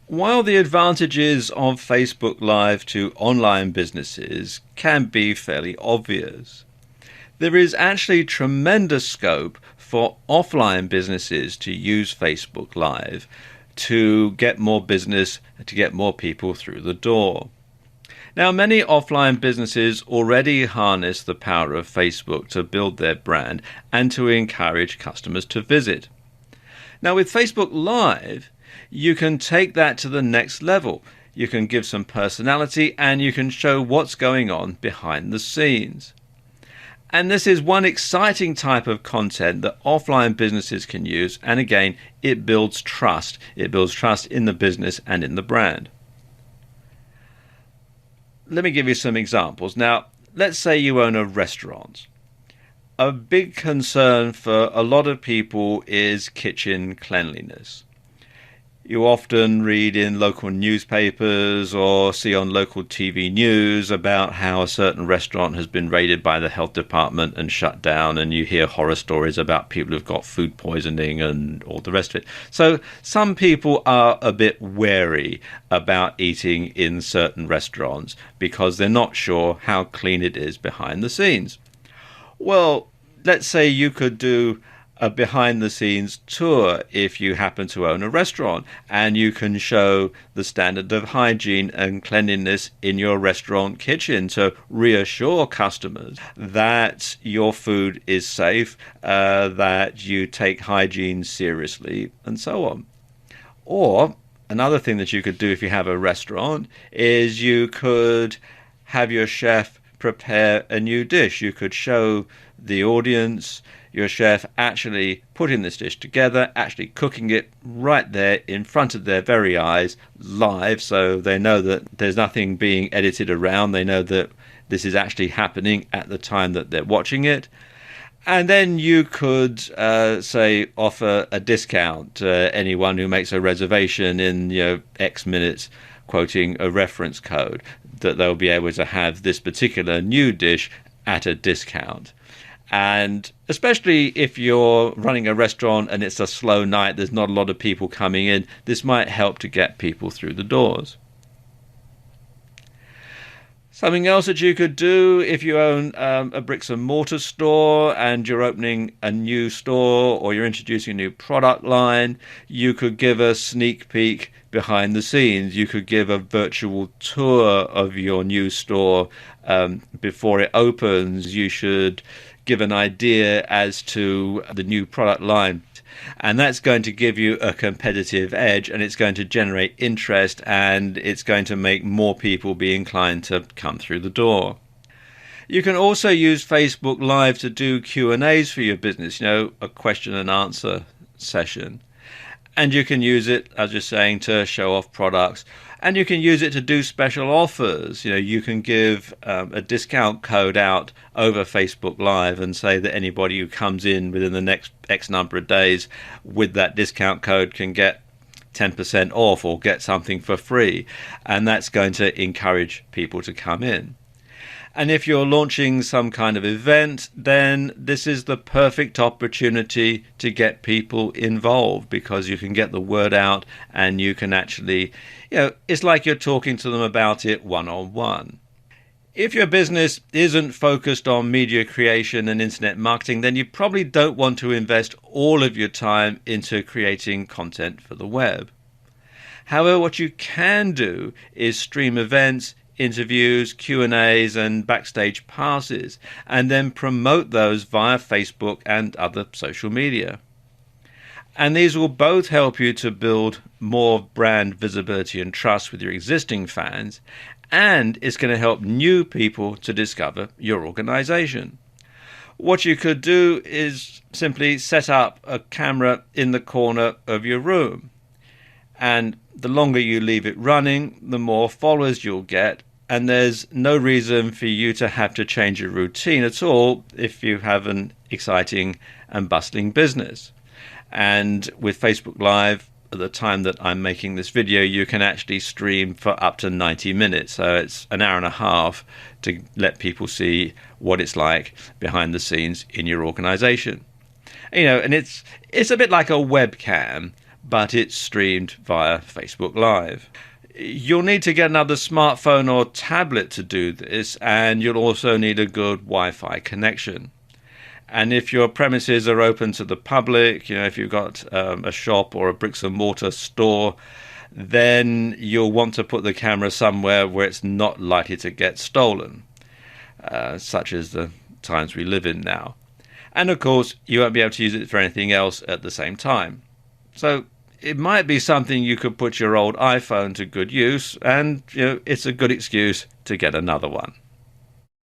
While the advantages of Facebook Live to online businesses can be fairly obvious, there is actually tremendous scope for offline businesses to use Facebook Live to get more business, to get more people through the door. Now, many offline businesses already harness the power of Facebook to build their brand and to encourage customers to visit. Now, with Facebook Live, you can take that to the next level. You can give some personality and you can show what's going on behind the scenes. And this is one exciting type of content that offline businesses can use. And again, it builds trust. It builds trust in the business and in the brand. Let me give you some examples. Now, let's say you own a restaurant. A big concern for a lot of people is kitchen cleanliness. You often read in local newspapers or see on local TV news about how a certain restaurant has been raided by the health department and shut down, and you hear horror stories about people who've got food poisoning and all the rest of it. So some people are a bit wary about eating in certain restaurants because they're not sure how clean it is behind the scenes. Well, let's say you could do a behind-the-scenes tour if you happen to own a restaurant, and you can show the standard of hygiene and cleanliness in your restaurant kitchen to reassure customers that your food is safe, that you take hygiene seriously, and so on. Or another thing that you could do if you have a restaurant is you could have your chef prepare a new dish. You could show the audience your chef actually putting this dish together, actually cooking it right there in front of their very eyes, live, so they know that there's nothing being edited around. They know that this is actually happening at the time that they're watching it. And then you could, say, offer a discount to anyone who makes a reservation in, X minutes, quoting a reference code, that they'll be able to have this particular new dish at a discount. And especially if you're running a restaurant and it's a slow night, there's not a lot of people coming in, this might help to get people through the doors. Something else that you could do if you own a bricks and mortar store and you're opening a new store or you're introducing a new product line, you could give a sneak peek behind the scenes. You could give a virtual tour of your new store before it opens. You should give an idea as to the new product line, and that's going to give you a competitive edge, and it's going to generate interest, and it's going to make more people be inclined to come through the door. You can also use Facebook Live to do Q&As for your business, a question and answer session. And you can use it, as you're saying, to show off products. And you can use it to do special offers. You can give a discount code out over Facebook Live and say that anybody who comes in within the next X number of days with that discount code can get 10% off or get something for free. And that's going to encourage people to come in. And if you're launching some kind of event, then this is the perfect opportunity to get people involved, because you can get the word out and you can actually, it's like you're talking to them about it one-on-one. If your business isn't focused on media creation and internet marketing, then you probably don't want to invest all of your time into creating content for the web. However, what you can do is stream events, interviews, Q&As and backstage passes, and then promote those via Facebook and other social media. And these will both help you to build more brand visibility and trust with your existing fans, and it's going to help new people to discover your organization. What you could do is simply set up a camera in the corner of your room, and the longer you leave it running, the more followers you'll get. And there's no reason for you to have to change your routine at all if you have an exciting and bustling business. And with Facebook Live, at the time that I'm making this video, you can actually stream for up to 90 minutes. So it's an hour and a half to let people see what it's like behind the scenes in your organization. And it's a bit like a webcam, but it's streamed via Facebook Live. You'll need to get another smartphone or tablet to do this, and you'll also need a good Wi-Fi connection. And if your premises are open to the public, if you've got a shop or a bricks and mortar store, then you'll want to put the camera somewhere where it's not likely to get stolen, such as the times we live in now. And of course, you won't be able to use it for anything else at the same time. So it might be something you could put your old iPhone to good use, and it's a good excuse to get another one.